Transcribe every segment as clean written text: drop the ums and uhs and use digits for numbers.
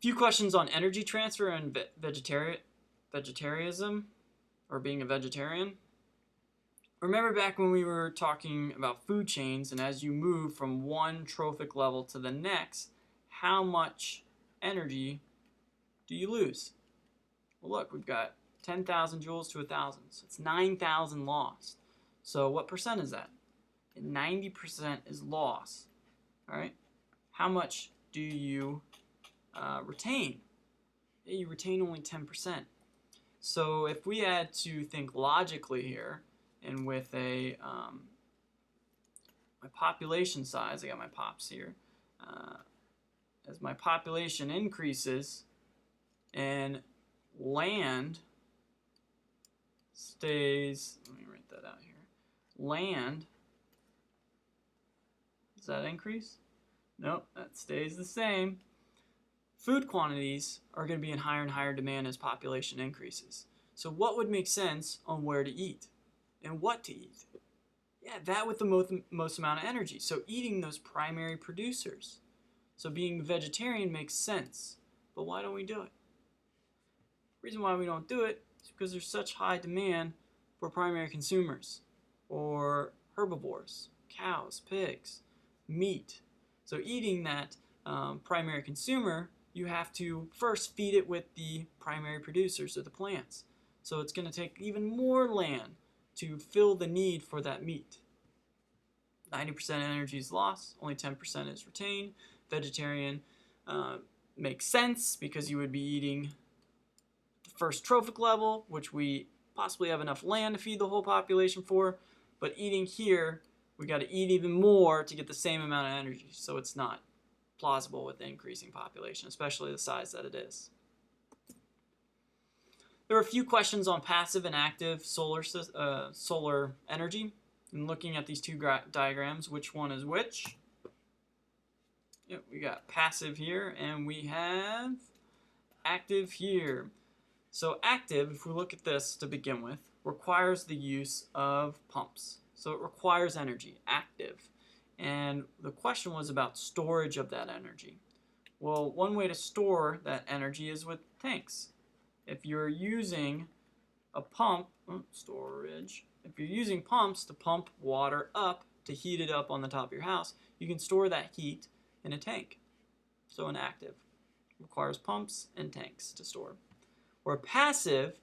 Few questions on energy transfer and vegetarianism, or being a vegetarian. Remember back when we were talking about food chains, and as you move from one trophic level to the next, how much energy do you lose? Well, look, we've got 10,000 joules to 1,000, so it's 9,000 lost. So what percent is that? 90% is loss. All right. How much do you retain? You retain only 10%. So if we had to think logically here, and with a my population size, I got my pops here. As my population increases and land stays, let me write that out here. Land, does that increase? Nope, that stays the same. Food quantities are going to be in higher and higher demand as population increases. So what would make sense on where to eat and what to eat? Yeah, that with the most amount of energy. So eating those primary producers. So being a vegetarian makes sense. But why don't we do it? The reason why we don't do it is because there's such high demand for primary consumers, or herbivores, cows, pigs, meat. So eating that primary consumer, you have to first feed it with the primary producers of the plants. So it's going to take even more land to fill the need for that meat. 90% energy is lost, only 10% is retained. Vegetarian makes sense because you would be eating the first trophic level, which we possibly have enough land to feed the whole population for, but eating here, we got to eat even more to get the same amount of energy, so it's not plausible with the increasing population, especially the size that it is. There are a few questions on passive and active solar energy. And looking at these two diagrams, which one is which? Yep, we got passive here, and we have active here. So active, if we look at this to begin with, requires the use of pumps. So it requires energy, active. And the question was about storage of that energy. Well, one way to store that energy is with tanks. If you're using a pump, storage, if you're using pumps to pump water up to heat it up on the top of your house, you can store that heat in a tank. So an active requires pumps and tanks to store. Or passive,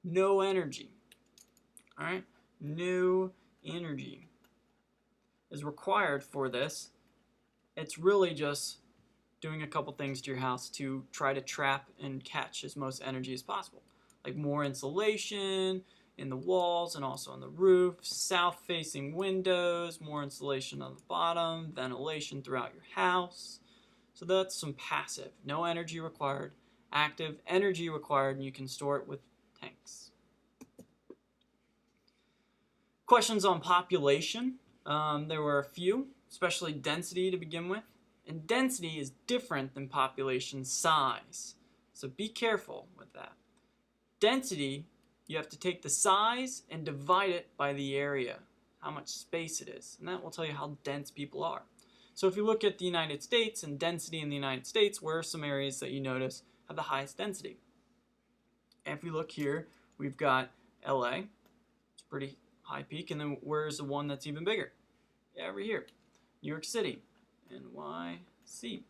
no energy. All right, no energy is required for this. It's really just doing a couple things to your house to try to trap and catch as much energy as possible. Like more insulation in the walls and also on the roof, south-facing windows, more insulation on the bottom, ventilation throughout your house. So that's some passive, no energy required. Active, energy required, and you can store it with tanks. Questions on population. There were a few, especially density to begin with. And density is different than population size. So be careful with that. Density, you have to take the size and divide it by the area, how much space it is. And that will tell you how dense people are. So if you look at the United States and density in the United States, where are some areas that you notice have the highest density? And if we look here, we've got LA. It's a pretty high peak. And then where's the one that's even bigger? Yeah, over here. New York City. NYC.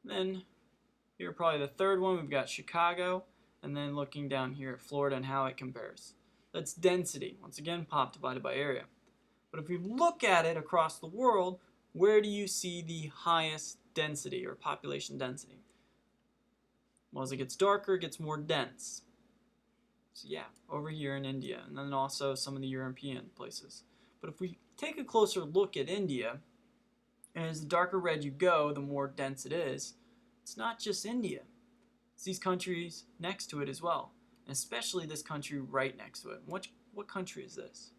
Then here probably the third one, we've got Chicago, and then looking down here at Florida and how it compares. That's density. Once again, pop divided by area. But if we look at it across the world, where do you see the highest density or population density? Well, as it gets darker, it gets more dense. So yeah, over here in India, and then also some of the European places. But if we take a closer look at India, and as the darker red you go, the more dense it is. It's not just India. It's these countries next to it as well. And especially this country right next to it. What country is this?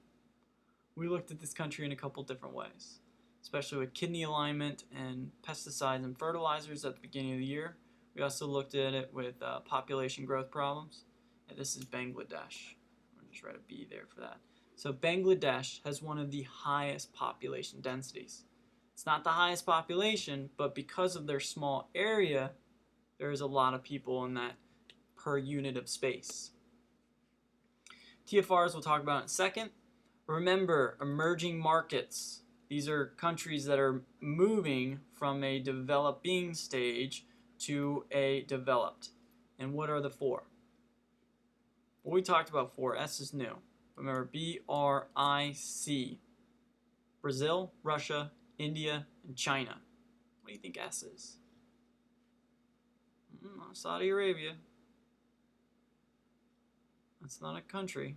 We looked at this country in a couple different ways. Especially with kidney alignment and pesticides and fertilizers at the beginning of the year. We also looked at it with population growth problems. And this is Bangladesh. I'm going to just write a B there for that. So Bangladesh has one of the highest population densities. It's not the highest population, but because of their small area, There's a lot of people in that per unit of space. TFRs we'll talk about in a second. Remember, emerging markets. These are countries that are moving from a developing stage to a developed. And what are the four? Well, we talked about four. S is new. Remember, BRIC. Brazil, Russia, India, and China. What do you think S is? Saudi Arabia. That's not a country.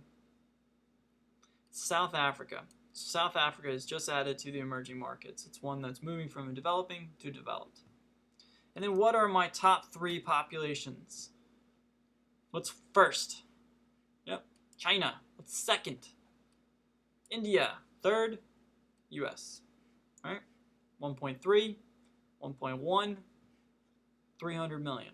South Africa. South Africa is just added to the emerging markets. It's one that's moving from developing to developed. And then what are my top 3 populations? What's first? Yep, China. What's second? India. Third, US. All right, 1.3, 1.1, 300 million.